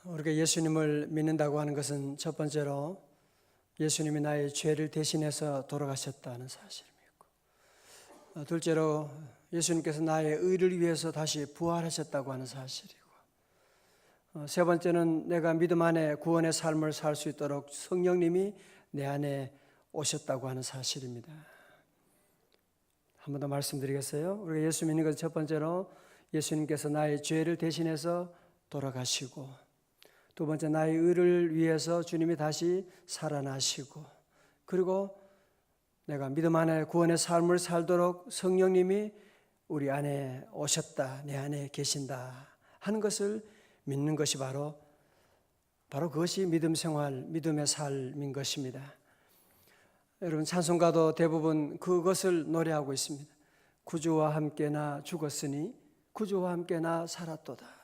우리가 예수님을 믿는다고 하는 것은 첫 번째로 예수님이 나의 죄를 대신해서 돌아가셨다는 사실을 믿고, 둘째로 예수님께서 나의 의를 위해서 다시 부활하셨다고 하는 사실이고, 세 번째는 내가 믿음 안에 구원의 삶을 살 수 있도록 성령님이 내 안에 오셨다고 하는 사실입니다. 한 번 더 말씀드리겠어요? 우리가 예수 믿는 것은 첫 번째로 예수님께서 나의 죄를 대신해서 돌아가시고, 두 번째 나의 의를 위해서 주님이 다시 살아나시고, 그리고 내가 믿음 안에 구원의 삶을 살도록 성령님이 우리 안에 오셨다, 내 안에 계신다 하는 것을 믿는 것이 바로 그것이 믿음 생활, 믿음의 삶인 것입니다. 여러분, 찬송가도 대부분 그것을 노래하고 있습니다. 구주와 함께 나 죽었으니 구주와 함께 나 살았도다.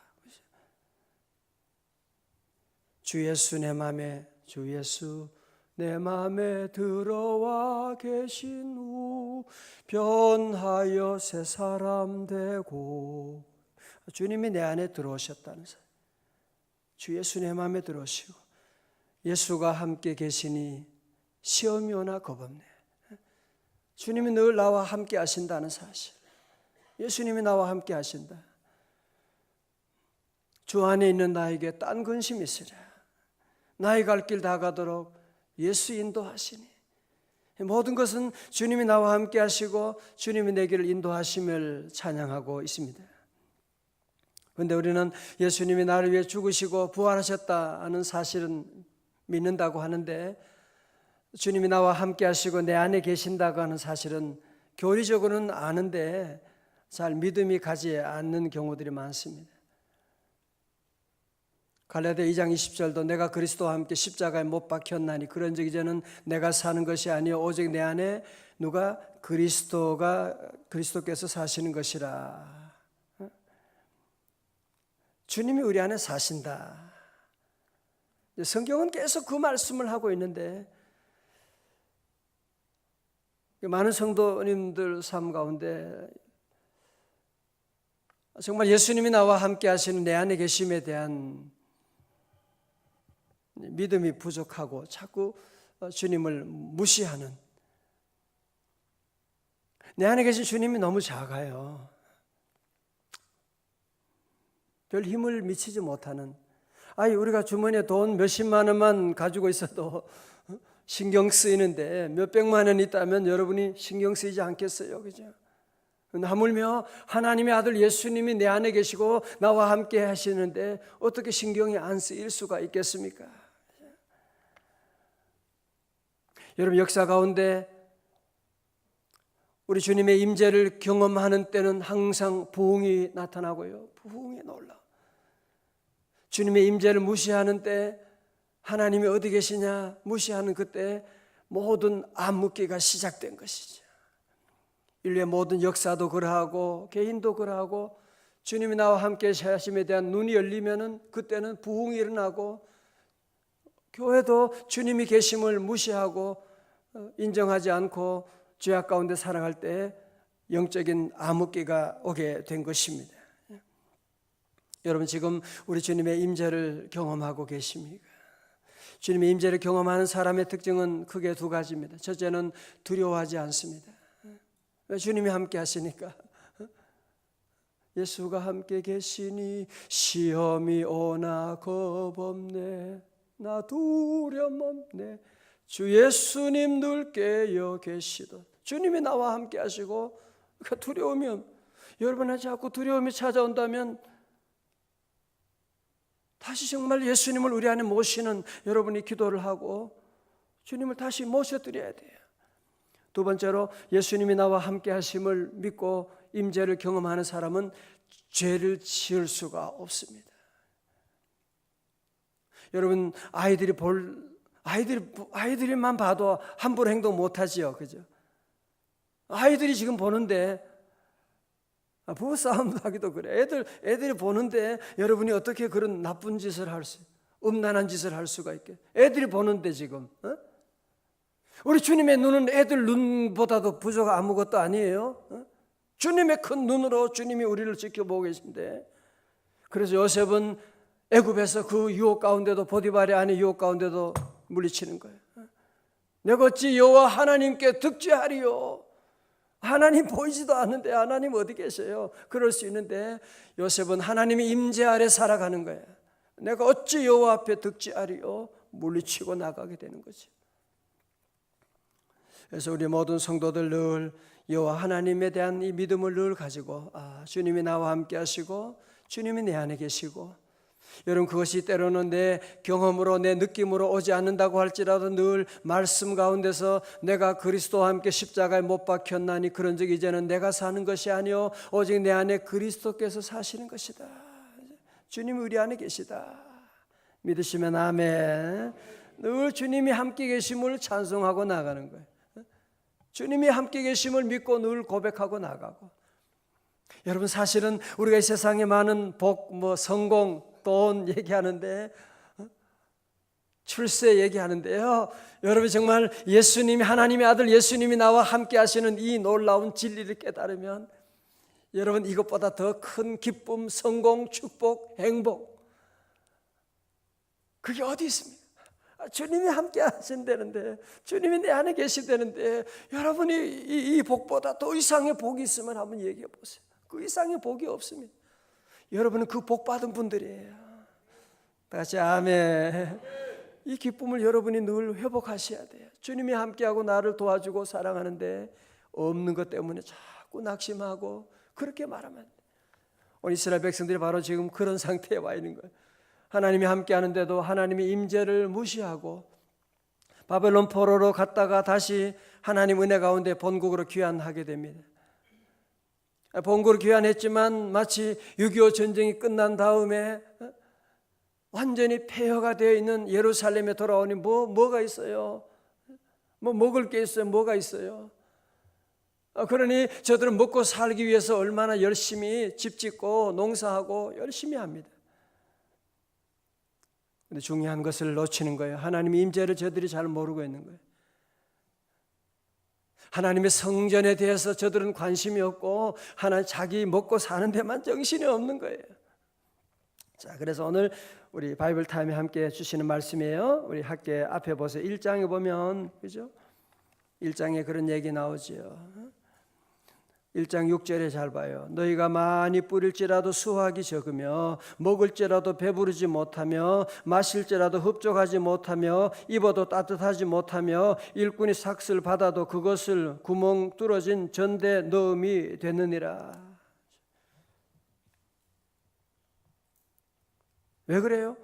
주 예수 내 맘에, 주 예수 내 맘에 들어와 계신 후 변하여 새 사람 되고, 주님이 내 안에 들어오셨다는 사실. 주 예수 내 맘에 들어오시고 예수가 함께 계시니 시험이 오나 겁없네. 주님이 늘 나와 함께 하신다는 사실. 예수님이 나와 함께 하신다. 주 안에 있는 나에게 딴 근심이 있으랴. 나의 갈 길 다 가도록 예수 인도하시니. 모든 것은 주님이 나와 함께 하시고 주님이 내 길을 인도하심을 찬양하고 있습니다. 그런데 우리는 예수님이 나를 위해 죽으시고 부활하셨다는 사실은 믿는다고 하는데, 주님이 나와 함께 하시고 내 안에 계신다고 하는 사실은 교리적으로는 아는데 잘 믿음이 가지 않는 경우들이 많습니다. 갈라디아 2장 20절도 내가 그리스도와 함께 십자가에 못 박혔나니 그런즉 이제는 내가 사는 것이 아니요 오직 내 안에 누가 그리스도께서 사시는 것이라. 주님이 우리 안에 사신다. 성경은 계속 그 말씀을 하고 있는데, 많은 성도님들 삶 가운데 정말 예수님이 나와 함께 하시는 내 안에 계심에 대한 믿음이 부족하고 자꾸 주님을 무시하는, 내 안에 계신 주님이 너무 작아요. 별 힘을 미치지 못하는, 우리가 주머니에 돈 몇십만 원만 가지고 있어도 신경 쓰이는데 몇백만 원 있다면 여러분이 신경 쓰이지 않겠어요? 그죠? 하물며 하나님의 아들 예수님이 내 안에 계시고 나와 함께 하시는데 어떻게 신경이 안 쓰일 수가 있겠습니까? 여러분, 역사 가운데 우리 주님의 임재를 경험하는 때는 항상 부흥이 나타나고요, 부흥이 놀라. 주님의 임재를 무시하는 때, 하나님이 어디 계시냐 무시하는 그때 모든 암묵기가 시작된 것이죠. 인류의 모든 역사도 그러하고 개인도 그러하고, 주님이 나와 함께 하심에 대한 눈이 열리면은 그때는 부흥이 일어나고, 교회도 주님이 계심을 무시하고 인정하지 않고 죄악 가운데 살아갈 때 영적인 암흑기가 오게 된 것입니다. 여러분, 지금 우리 주님의 임재를 경험하고 계십니까? 주님의 임재를 경험하는 사람의 특징은 크게 두 가지입니다. 첫째는 두려워하지 않습니다. 왜? 주님이 함께 하시니까. 예수가 함께 계시니 시험이 오나 겁없네, 나 두려움 없네, 주 예수님 늘 깨어 계시던. 주님이 나와 함께 하시고, 그러니까 두려우면, 여러분한테 자꾸 두려움이 찾아온다면 다시 정말 예수님을 우리 안에 모시는 여러분이 기도를 하고 주님을 다시 모셔드려야 돼요. 두 번째로 예수님이 나와 함께 하심을 믿고 임재를 경험하는 사람은 죄를 지을 수가 없습니다. 여러분, 아이들이만 봐도 함부로 행동 못하지요, 그죠? 아이들이 지금 보는데, 부부싸움도 하기도 그래. 애들이 보는데 여러분이 어떻게 그런 나쁜 짓을 할 수, 음란한 짓을 할 수가 있게? 애들이 보는데 지금, 우리 주님의 눈은 애들 눈보다도 부족 아무것도 아니에요. 주님의 큰 눈으로 주님이 우리를 지켜보고 계신데, 그래서 요셉은 애굽에서 그 유혹 가운데도 보디발의 아내 유혹 가운데도 물리치는 거예요. 내가 어찌 여호와 하나님께 득죄하리요? 하나님 보이지도 않는데 하나님 어디 계세요? 그럴 수 있는데 요셉은 하나님의 임재 아래 살아가는 거예요. 내가 어찌 여호와 앞에 득죄하리요? 물리치고 나가게 되는 거죠. 그래서 우리 모든 성도들 늘 여호와 하나님에 대한 이 믿음을 늘 가지고 주님이 나와 함께 하시고 주님이 내 안에 계시고, 여러분 그것이 때로는 내 경험으로 내 느낌으로 오지 않는다고 할지라도 늘 말씀 가운데서 내가 그리스도와 함께 십자가에 못 박혔나니 그런 적 이제는 내가 사는 것이 아니요 오직 내 안에 그리스도께서 사시는 것이다. 주님이 우리 안에 계시다. 믿으시면 아멘. 늘 주님이 함께 계심을 찬송하고 나가는 거예요. 주님이 함께 계심을 믿고 늘 고백하고 나가고. 여러분 사실은 우리가 이 세상에 많은 복, 성공, 돈 얘기하는데, 출세 얘기하는데요, 여러분 정말 예수님이, 하나님의 아들 예수님이 나와 함께 하시는 이 놀라운 진리를 깨달으면 여러분 이것보다 더 큰 기쁨, 성공, 축복, 행복 그게 어디 있습니까? 주님이 함께 하신다는데, 주님이 내 안에 계시다는데, 여러분이 이 복보다 더 이상의 복이 있으면 한번 얘기해 보세요. 그 이상의 복이 없습니다. 여러분은 그 복 받은 분들이에요. 다시 아멘. 이 기쁨을 여러분이 늘 회복하셔야 돼요. 주님이 함께하고 나를 도와주고 사랑하는데 없는 것 때문에 자꾸 낙심하고 그렇게 말하면 안 돼요. 오늘 이스라엘 백성들이 바로 지금 그런 상태에 와 있는 거예요. 하나님이 함께하는데도 하나님의 임재를 무시하고 바벨론 포로로 갔다가 다시 하나님 은혜 가운데 본국으로 귀환하게 됩니다. 본국으로 귀환했지만 마치 6.25 전쟁이 끝난 다음에 완전히 폐허가 되어 있는 예루살렘에 돌아오니 뭐가 있어요? 뭐 먹을 게 있어요? 뭐가 있어요? 그러니 저들은 먹고 살기 위해서 얼마나 열심히 집 짓고 농사하고 열심히 합니다. 근데 중요한 것을 놓치는 거예요. 하나님의 임재를 저들이 잘 모르고 있는 거예요. 하나님의 성전에 대해서 저들은 관심이 없고 하나님 자기 먹고 사는 데만 정신이 없는 거예요. 자, 그래서 오늘 우리 바이블 타임에 함께 주시는 말씀이에요. 우리 학계 앞에 보세요. 1장에 보면, 그죠? 1장에 그런 얘기 나오죠. 1장 6절에 잘 봐요. 너희가 많이 뿌릴지라도 수확이 적으며 먹을지라도 배부르지 못하며 마실지라도 흡족하지 못하며 입어도 따뜻하지 못하며 일꾼이 삭슬 받아도 그것을 구멍 뚫어진 전대 넣음이 되느니라. 왜 그래요?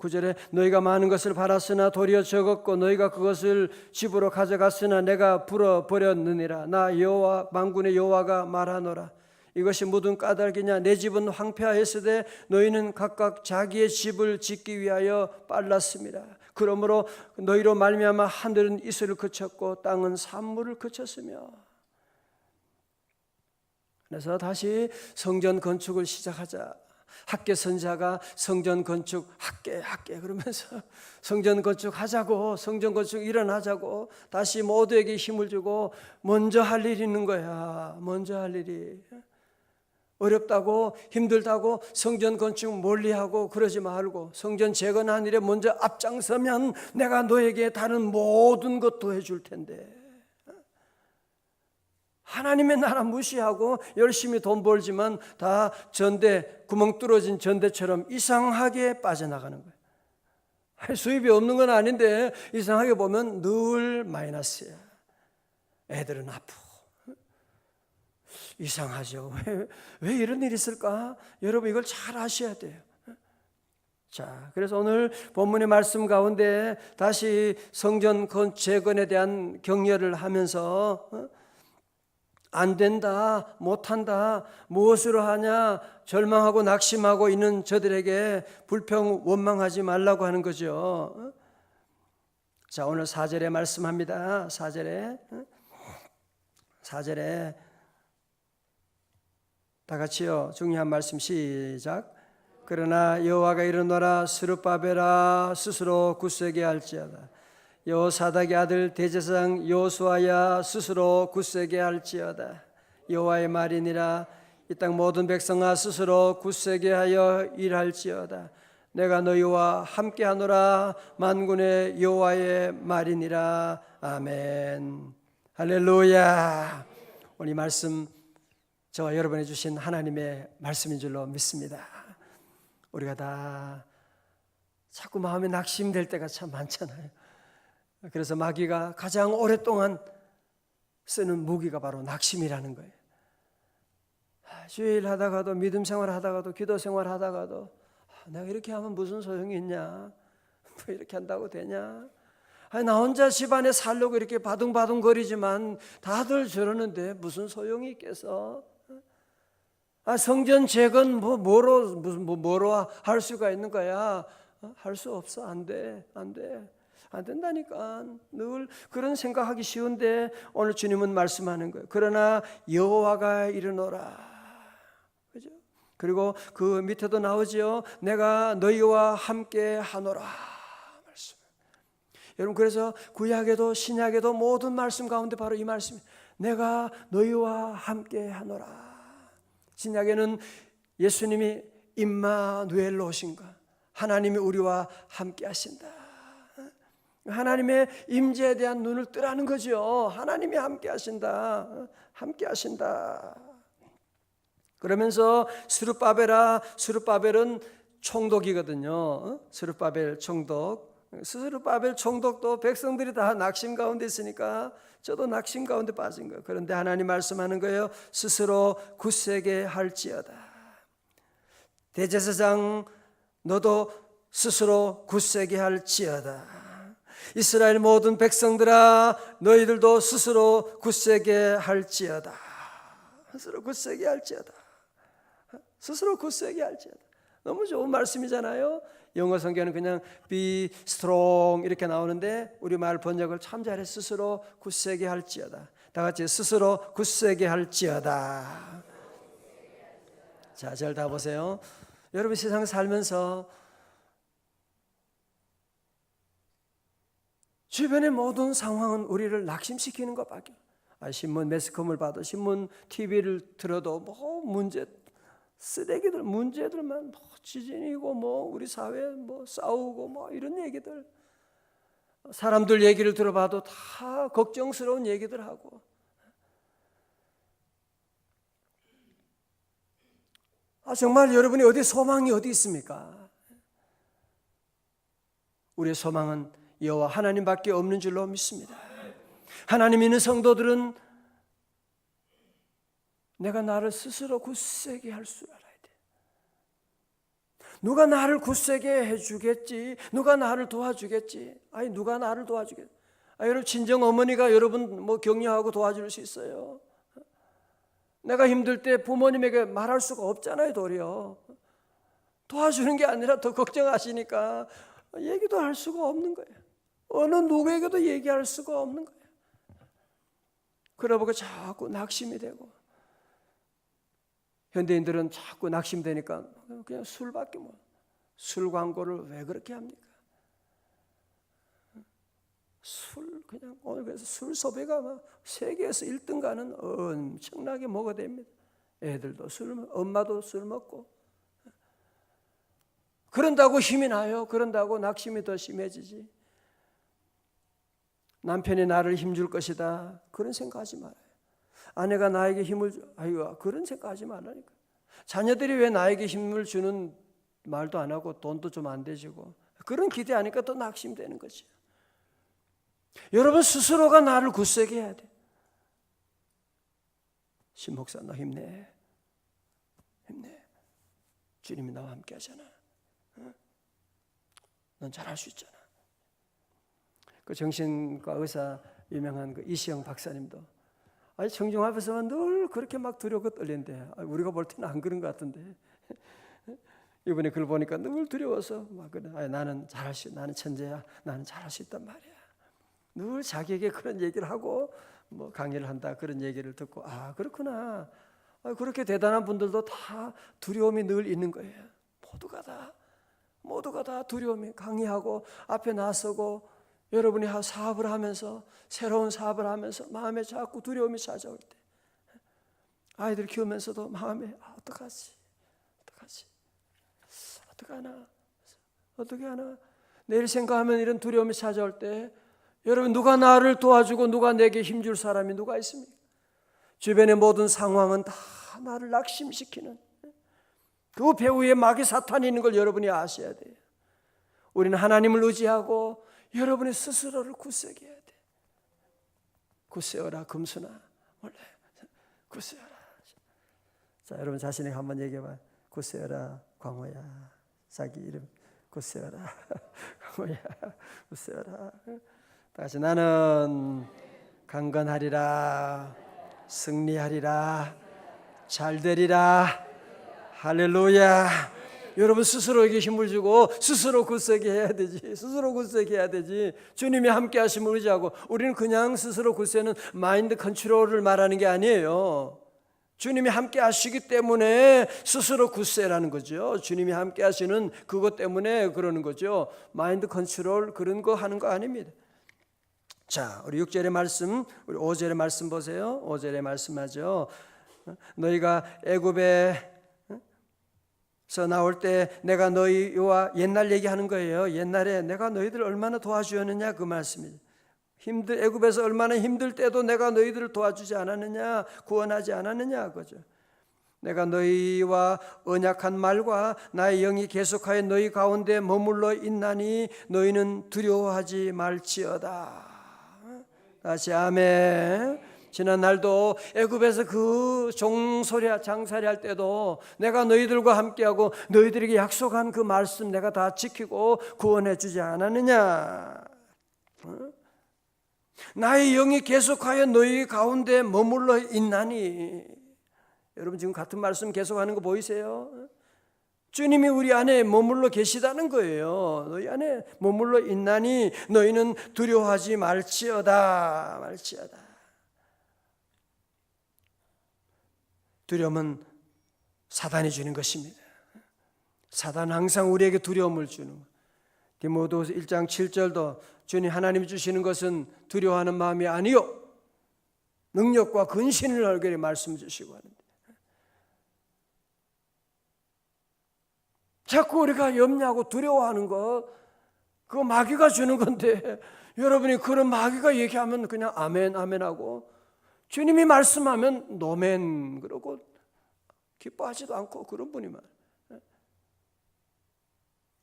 9절에 너희가 많은 것을 팔았으나 도리어 적었고 너희가 그것을 집으로 가져갔으나 내가 불어버렸느니라. 나 여호와 만군의 여호와가 말하노라. 이것이 무슨 까닭이냐? 내 집은 황폐하였으되 너희는 각각 자기의 집을 짓기 위하여 빨랐습니다. 그러므로 너희로 말미암아 하늘은 이슬을 그쳤고 땅은 산물을 그쳤으며. 그래서 다시 성전 건축을 시작하자. 학계 선자가 성전 건축 학계 그러면서 성전 건축 하자고, 성전 건축 일어나자고 다시 모두에게 힘을 주고 먼저 할 일이 있는 거야. 먼저 할 일이 어렵다고 힘들다고 성전 건축 멀리하고 그러지 말고 성전 재건하는 일에 먼저 앞장서면 내가 너에게 다른 모든 것도 해줄 텐데. 하나님의 나라 무시하고 열심히 돈 벌지만 다 전대, 구멍 뚫어진 전대처럼 이상하게 빠져나가는 거예요. 수입이 없는 건 아닌데 이상하게 보면 늘 마이너스야. 애들은 아프고. 이상하죠. 왜 이런 일이 있을까? 여러분 이걸 잘 아셔야 돼요. 자, 그래서 오늘 본문의 말씀 가운데 다시 성전 재건에 대한 격려를 하면서 안 된다, 못한다, 무엇으로 하냐 절망하고 낙심하고 있는 저들에게 불평 원망하지 말라고 하는 거죠. 자, 오늘 4절에 말씀합니다. 4절에 다 같이요. 중요한 말씀 시작. 그러나 여호와가 이르노라. 스룹바벨아 스스로 굳세게 할지어다. 여호사닥의 아들 대제사장 여호수아야 스스로 굳세게 할지어다. 여호와의 말이니라. 이 땅 모든 백성아 스스로 굳세게 하여 일할지어다. 내가 너희와 함께하노라. 만군의 여호와의 말이니라. 아멘. 할렐루야. 오늘 이 말씀 저와 여러분이 주신 하나님의 말씀인 줄로 믿습니다. 우리가 다 자꾸 마음에 낙심될 때가 참 많잖아요. 그래서 마귀가 가장 오랫동안 쓰는 무기가 바로 낙심이라는 거예요. 주일 하다가도, 믿음 생활 하다가도, 기도 생활 하다가도 내가 이렇게 하면 무슨 소용이 있냐? 뭐 이렇게 한다고 되냐? 나 혼자 집안에 살려고 이렇게 바둥바둥 거리지만 다들 저러는데 무슨 소용이 있겠어? 성전 재건 뭐로 할 수가 있는 거야? 할 수 없어. 안 돼. 안 된다니까. 늘 그런 생각하기 쉬운데 오늘 주님은 말씀하는 거예요. 그러나 여호와가 이르노라. 그죠? 그리고 그 밑에도 나오죠. 내가 너희와 함께 하노라. 말씀. 여러분, 그래서 구약에도 신약에도 모든 말씀 가운데 바로 이 말씀이 내가 너희와 함께 하노라. 신약에는 예수님이 임마누엘로 오신가, 하나님이 우리와 함께 하신다. 하나님의 임재에 대한 눈을 뜨라는 거죠. 하나님이 함께 하신다. 함께 하신다. 그러면서 스룹바벨은 총독이거든요. 스룹바벨 총독도 백성들이 다 낙심 가운데 있으니까 저도 낙심 가운데 빠진 거예요. 그런데 하나님 말씀하는 거예요. 스스로 굳세게 할지어다. 대제사장 너도 스스로 굳세게 할지어다. 이스라엘 모든 백성들아 너희들도 스스로 굳세게 할지어다. 스스로 굳세게 할지어다. 스스로 굳세게 할지어다. 너무 좋은 말씀이잖아요. 영어 성경은 그냥 be strong 이렇게 나오는데 우리말 번역을 참 잘해. 스스로 굳세게 할지어다. 다 같이 스스로 굳세게 할지어다. 자, 잘 다 보세요. 여러분, 세상 살면서 주변의 모든 상황은 우리를 낙심시키는 것밖에. 신문 매스컴을 봐도, 신문 TV를 들어도 뭐 쓰레기들, 문제들만 지진이고 우리 사회 싸우고 이런 얘기들. 사람들 얘기를 들어봐도 다 걱정스러운 얘기들 하고. 정말 여러분이 소망이 어디 있습니까? 우리의 소망은 여호와 하나님밖에 없는 줄로 믿습니다. 하나님 있는 성도들은 내가 나를 스스로 굳세게 할 줄 알아야 돼. 누가 나를 굳세게 해주겠지? 누가 나를 도와주겠지? 누가 나를 도와주겠지? 여러분, 친정 어머니가 여러분 격려하고 도와줄 수 있어요. 내가 힘들 때 부모님에게 말할 수가 없잖아요. 도리어 도와주는 게 아니라 더 걱정하시니까 얘기도 할 수가 없는 거예요. 어느 누구에게도 얘기할 수가 없는 거예요. 그러보고 자꾸 낙심이 되고, 현대인들은 자꾸 낙심되니까 그냥 술밖에 술 광고를 왜 그렇게 합니까? 술 그냥 오늘 그래서 술 소비가 세계에서 1등 가는 엄청나게 먹어야 됩니다. 애들도 술, 엄마도 술 먹고. 그런다고 힘이 나요? 그런다고 낙심이 더 심해지지? 남편이 나를 힘줄 것이다, 그런 생각하지 말아요. 아내가 나에게 힘을 그런 생각하지 말라니까. 자녀들이 왜 나에게 힘을 주는 말도 안 하고 돈도 좀 안 대주고 그런 기대하니까 또 낙심되는 거지. 여러분 스스로가 나를 굳세게 해야 돼. 신목사 너 힘내. 주님이 나와 함께 하잖아. 넌 잘할 수 있잖아. 그 정신과 의사 유명한 그 이시영 박사님도 청중 앞에서만 늘 그렇게 막 두려워 떨린대. 우리가 볼 때는 안 그런 것 같은데 이번에 그걸 보니까 늘 두려워서 나는 잘할 수, 나는 천재야, 나는 잘할 수 있단 말이야. 늘 자기에게 그런 얘기를 하고 강의를 한다 그런 얘기를 듣고 그렇구나. 그렇게 대단한 분들도 다 두려움이 늘 있는 거예요. 모두가 다 두려움이, 강의하고 앞에 나서고 여러분이 사업을 하면서, 새로운 사업을 하면서 마음에 자꾸 두려움이 찾아올 때, 아이들 키우면서도 마음에 어떡하나 어떻게 하나? 내일 생각하면 이런 두려움이 찾아올 때 여러분, 누가 나를 도와주고 누가 내게 힘줄 사람이 누가 있습니까? 주변의 모든 상황은 다 나를 낙심시키는 그 배후에 마귀 사탄이 있는 걸 여러분이 아셔야 돼요. 우리는 하나님을 의지하고 여러분이 스스로를 굳세게 해야 돼. 굳세어라 금수나, 원래 굳세어라. 자, 여러분 자신에게 한번 얘기해봐. 굳세어라 광호야. 자기 이름 굳세어라 광호야. 굳세어라. 다시 나는 강건하리라, 승리하리라, 잘되리라. 할렐루야. 여러분 스스로에게 힘을 주고 스스로 굳세게 해야 되지. 스스로 굳세게 해야 되지. 주님이 함께 하심을 의지하고. 우리는 그냥 스스로 굳세는 마인드 컨트롤을 말하는 게 아니에요. 주님이 함께 하시기 때문에 스스로 굳세라는 거죠. 주님이 함께 하시는 그것 때문에 그러는 거죠. 마인드 컨트롤 그런 거 하는 거 아닙니다. 자, 우리 6절의 말씀, 우리 5절의 말씀 보세요. 5절의 말씀하죠. 너희가 애굽에서 나올 때 내가 너희와 옛날 얘기하는 거예요. 옛날에 내가 너희들 얼마나 도와주었느냐 그 말씀이죠. 애굽에서 얼마나 힘들 때도 내가 너희들을 도와주지 않았느냐, 구원하지 않았느냐 그죠. 내가 너희와 언약한 말과 나의 영이 계속하여 너희 가운데 머물러 있나니 너희는 두려워하지 말지어다. 다시 아멘. 지난 날도 애굽에서 그 장살이 할 때도 내가 너희들과 함께하고 너희들에게 약속한 그 말씀 내가 다 지키고 구원해 주지 않았느냐. 나의 영이 계속하여 너희 가운데 머물러 있나니. 여러분 지금 같은 말씀 계속하는 거 보이세요? 주님이 우리 안에 머물러 계시다는 거예요. 너희 안에 머물러 있나니 너희는 두려워하지 말지어다. 말지어다. 두려움은 사단이 주는 것입니다. 사단은 항상 우리에게 두려움을 주는 거예요. 디모데후서 1장 7절도 주님 하나님이 주시는 것은 두려워하는 마음이 아니요 능력과 근신을 얼굴에 말씀 주시고 하는데 자꾸 우리가 염려하고 두려워하는 거 그거 마귀가 주는 건데 여러분이 그런 마귀가 얘기하면 그냥 아멘 아멘 하고 주님이 말씀하면 노멘 그러고 기뻐하지도 않고 그런 분이만.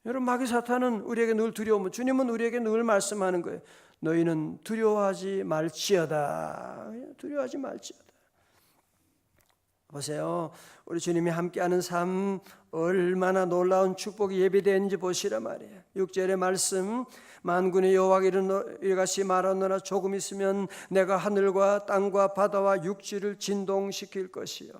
여러분 마귀 사탄은 우리에게 늘 두려우면 주님은 우리에게 늘 말씀하는 거예요. 너희는 두려워하지 말지어다. 두려워하지 말지어다. 보세요. 우리 주님이 함께하는 삶 얼마나 놀라운 축복이 예비되어 있는지 보시라 말이에요. 6절의 말씀 만군의 여호와가 이같이 말하노라 조금 있으면 내가 하늘과 땅과 바다와 육지를 진동시킬 것이요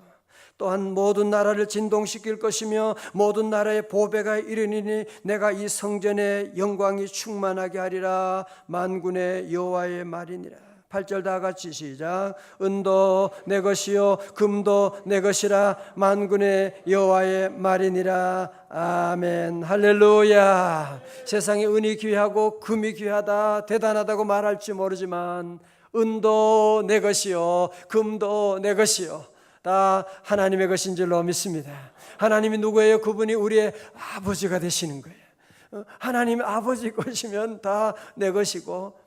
또한 모든 나라를 진동시킬 것이며 모든 나라의 보배가 이르니니 내가 이 성전의 영광이 충만하게 하리라. 만군의 여호와의 말이니라. 8절 다 같이 시작. 은도 내 것이요 금도 내 것이라. 만군의 여호와의 말이니라. 아멘. 할렐루야. 세상에 은이 귀하고 금이 귀하다 대단하다고 말할지 모르지만 은도 내 것이요 금도 내 것이요 다 하나님의 것인 줄로 믿습니다. 하나님이 누구예요? 그분이 우리의 아버지가 되시는 거예요. 하나님의 아버지 것이면 다 내 것이고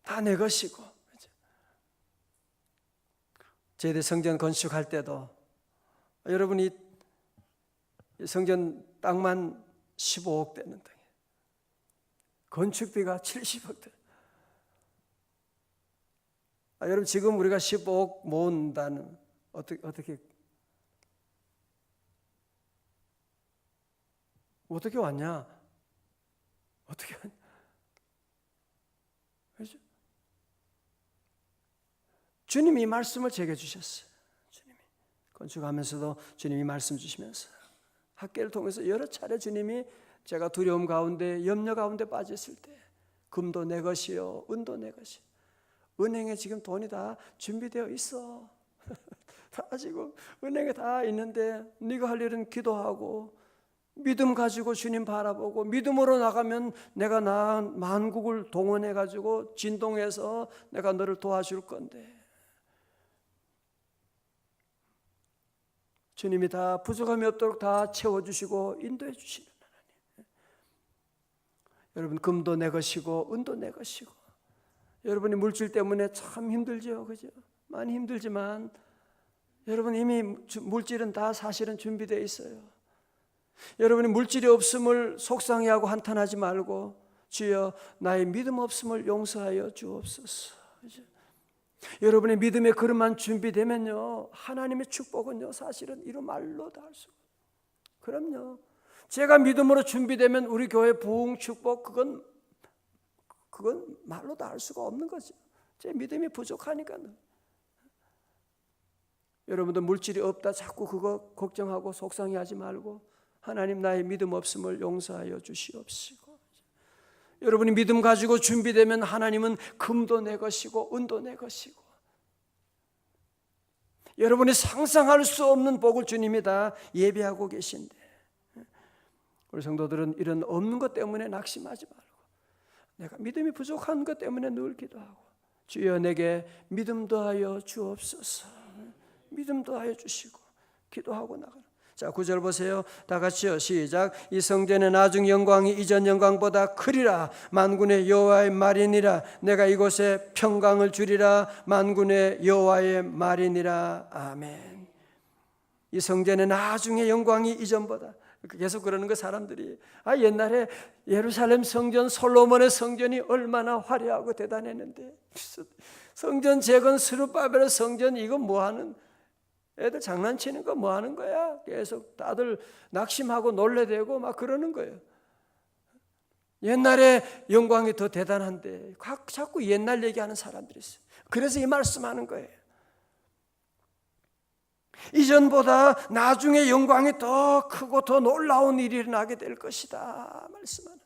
다 내 것이고. 저희들 성전 건축할 때도 여러분이 성전 땅만 15억 되는 땅이에요. 건축비가 70억 돼. 여러분 지금 우리가 15억 모은다는 어떻게 왔냐? 어떻게 왔냐? 그렇죠? 주님이 말씀을 제게 주셨어요. 주님이 건축하면서도 주님이 말씀 주시면서 학계를 통해서 여러 차례 주님이 제가 두려움 가운데 염려 가운데 빠졌을 때 금도 내 것이요 은도 내 것이요 은행에 지금 돈이 다 준비되어 있어. 다 지금 은행에 다 있는데 네가 할 일은 기도하고 믿음 가지고 주님 바라보고 믿음으로 나가면 내가 만국을 동원해 가지고 진동해서 내가 너를 도와줄 건데 주님이 다 부족함이 없도록 다 채워주시고 인도해 주시는 하나님. 여러분, 금도 내 것이고 은도 내 것이고, 여러분이 물질 때문에 참 힘들죠, 그죠? 많이 힘들지만 여러분 이미 물질은 다 사실은 준비되어 있어요. 여러분이 물질이 없음을 속상해하고 한탄하지 말고, 주여 나의 믿음 없음을 용서하여 주옵소서. 그죠? 여러분의 믿음의 그릇만 준비되면요, 하나님의 축복은요 사실은 이루 말로 다 할 수. 그럼요, 제가 믿음으로 준비되면 우리 교회 부흥 축복, 그건 말로 다 할 수가 없는 거죠. 제 믿음이 부족하니까요. 여러분도 물질이 없다 자꾸 그거 걱정하고 속상해하지 말고, 하나님 나의 믿음 없음을 용서하여 주시옵시고, 여러분이 믿음 가지고 준비되면 하나님은 금도 내 것이고 은도 내 것이고, 여러분이 상상할 수 없는 복을 주님이 다 예비하고 계신데, 우리 성도들은 이런 없는 것 때문에 낙심하지 말고, 내가 믿음이 부족한 것 때문에 늘 기도하고, 주여 내게 믿음 더하여 주옵소서, 믿음 더하여 주시고 기도하고 나가라. 자, 9절 보세요. 다 같이요, 시작. 이 성전의 나중 영광이 이전 영광보다 크리라. 만군의 여호와의 말이니라. 내가 이곳에 평강을 주리라. 만군의 여호와의 말이니라. 아멘. 이 성전의 나중의 영광이 이전보다. 계속 그러는 거 사람들이. 옛날에 예루살렘 성전, 솔로몬의 성전이 얼마나 화려하고 대단했는데, 성전 재건 스룹바벨의 성전 이거 뭐하는, 애들 장난치는 거 뭐하는 거야? 계속 다들 낙심하고 놀래대고 막 그러는 거예요. 옛날에 영광이 더 대단한데 자꾸 옛날 얘기하는 사람들이 있어요. 그래서 이 말씀하는 거예요. 이전보다 나중에 영광이 더 크고 더 놀라운 일이 일어나게 될 것이다 말씀하는.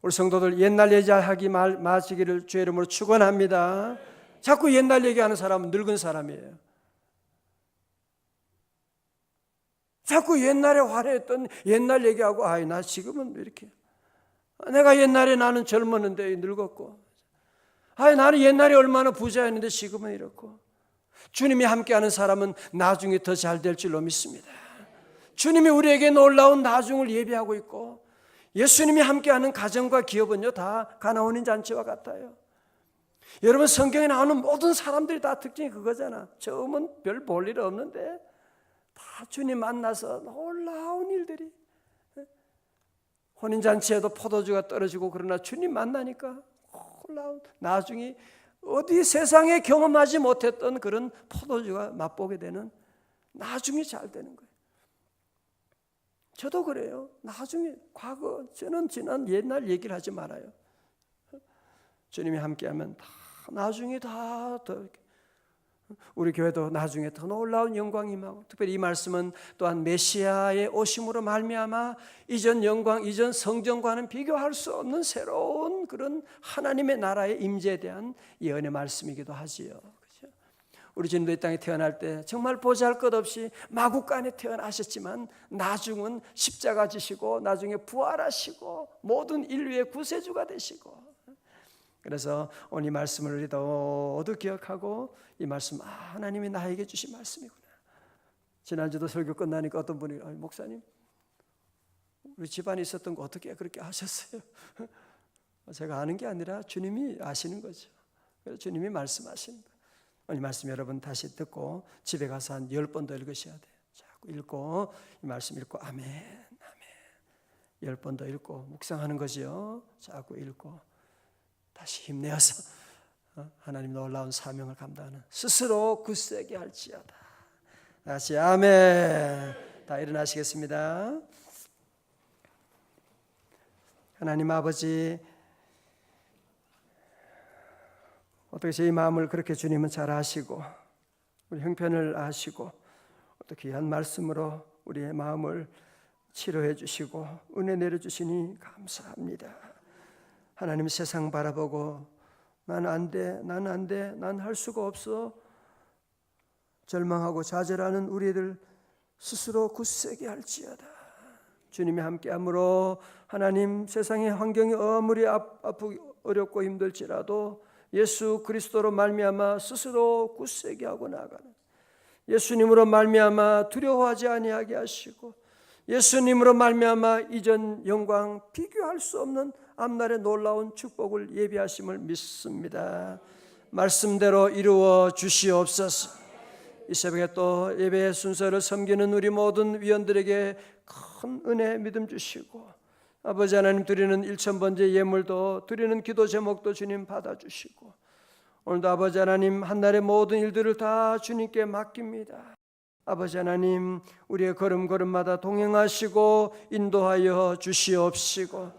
우리 성도들 옛날 얘기하기 마시기를 주의 이름으로 축원합니다. 자꾸 옛날 얘기하는 사람은 늙은 사람이에요. 자꾸 옛날에 화려했던 옛날 얘기하고, 나 지금은 이렇게, 내가 옛날에 나는 젊었는데 늙었고, 나는 옛날에 얼마나 부자였는데 지금은 이렇고. 주님이 함께하는 사람은 나중에 더 잘 될 줄로 믿습니다. 주님이 우리에게 놀라운 나중을 예비하고 있고, 예수님이 함께하는 가정과 기업은요 다 가나온인 잔치와 같아요. 여러분, 성경에 나오는 모든 사람들이 다 특징이 그거잖아. 처음은 별 볼 일 없는데 다 주님 만나서 놀라운 일들이, 혼인잔치에도 포도주가 떨어지고, 그러나 주님 만나니까 놀라운, 나중에 어디 세상에 경험하지 못했던 그런 포도주가 맛보게 되는, 나중에 잘 되는 거예요. 저도 그래요. 나중에, 과거, 저는 지난 옛날 얘기를 하지 말아요. 주님이 함께하면 다 나중에 다 더, 우리 교회도 나중에 더 놀라운 영광이 임하고, 특별히 이 말씀은 또한 메시아의 오심으로 말미암아 이전 영광, 이전 성전과는 비교할 수 없는 새로운 그런 하나님의 나라의 임재에 대한 예언의 말씀이기도 하지요. 그렇죠? 우리 주님도 이 땅에 태어날 때 정말 보잘것없이 마구간에 태어나셨지만, 나중은 십자가 지시고 나중에 부활하시고 모든 인류의 구세주가 되시고, 그래서 오늘 이 말씀을 우리도 모두 기억하고, 이 말씀, 하나님이 나에게 주신 말씀이구나. 지난주도 설교 끝나니까 어떤 분이, 목사님 우리 집안에 있었던 거 어떻게 그렇게 아셨어요? 제가 아는 게 아니라 주님이 아시는 거죠. 그래서 주님이 말씀하시는 거예요. 오늘 이 말씀 여러분 다시 듣고 집에 가서 한 10번 더 읽으셔야 돼요. 자꾸 읽고, 이 말씀 읽고 아멘, 아멘 10번 더 읽고 묵상하는 거지요. 자꾸 읽고 다시 힘내어서 하나님 놀라운 사명을 감당하는 스스로 굳세게 할지어다. 다시 아멘. 다 일어나시겠습니다. 하나님 아버지, 어떻게 저희 마음을 그렇게 주님은 잘 아시고 우리 형편을 아시고 어떻게 귀한 말씀으로 우리의 마음을 치료해 주시고 은혜 내려주시니 감사합니다. 하나님, 세상 바라보고 난 안 돼, 난 안 돼, 난 할 수가 없어 절망하고 좌절하는 우리들 스스로 굳세게 할지어다. 주님이 함께함으로 하나님, 세상의 환경이 아무리 아프고 어렵고 힘들지라도 예수 그리스도로 말미암아 스스로 굳세게 하고 나아가는 예수님으로 말미암아 두려워하지 아니하게 하시고 예수님으로 말미암아 이전 영광 비교할 수 없는 앞날의 놀라운 축복을 예비하심을 믿습니다. 말씀대로 이루어 주시옵소서. 이 새벽에 또 예배의 순서를 섬기는 우리 모든 위원들에게 큰 은혜 믿음 주시고 아버지 하나님 드리는 1000번째 예물도 드리는 기도 제목도 주님 받아주시고 오늘도 아버지 하나님 한날의 모든 일들을 다 주님께 맡깁니다. 아버지 하나님 우리의 걸음걸음마다 동행하시고 인도하여 주시옵시고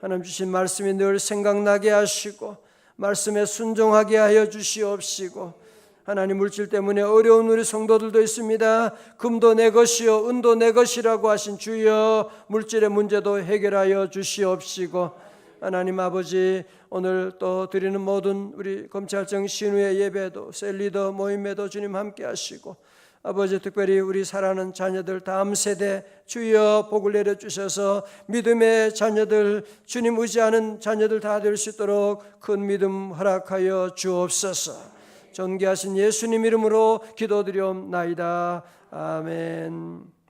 하나님 주신 말씀이 늘 생각나게 하시고 말씀에 순종하게 하여 주시옵시고 하나님 물질 때문에 어려운 우리 성도들도 있습니다. 금도 내 것이요 은도 내 것이라고 하신 주여 물질의 문제도 해결하여 주시옵시고 하나님 아버지 오늘 또 드리는 모든 우리 검찰청 신우의 예배도 셀리더 모임에도 주님 함께 하시고 아버지 특별히 우리 사랑하는 자녀들 다음 세대 주여 복을 내려주셔서 믿음의 자녀들 주님 의지하는 자녀들 다 될 수 있도록 큰 믿음 허락하여 주옵소서. 존귀하신 예수님 이름으로 기도드리옵나이다. 아멘.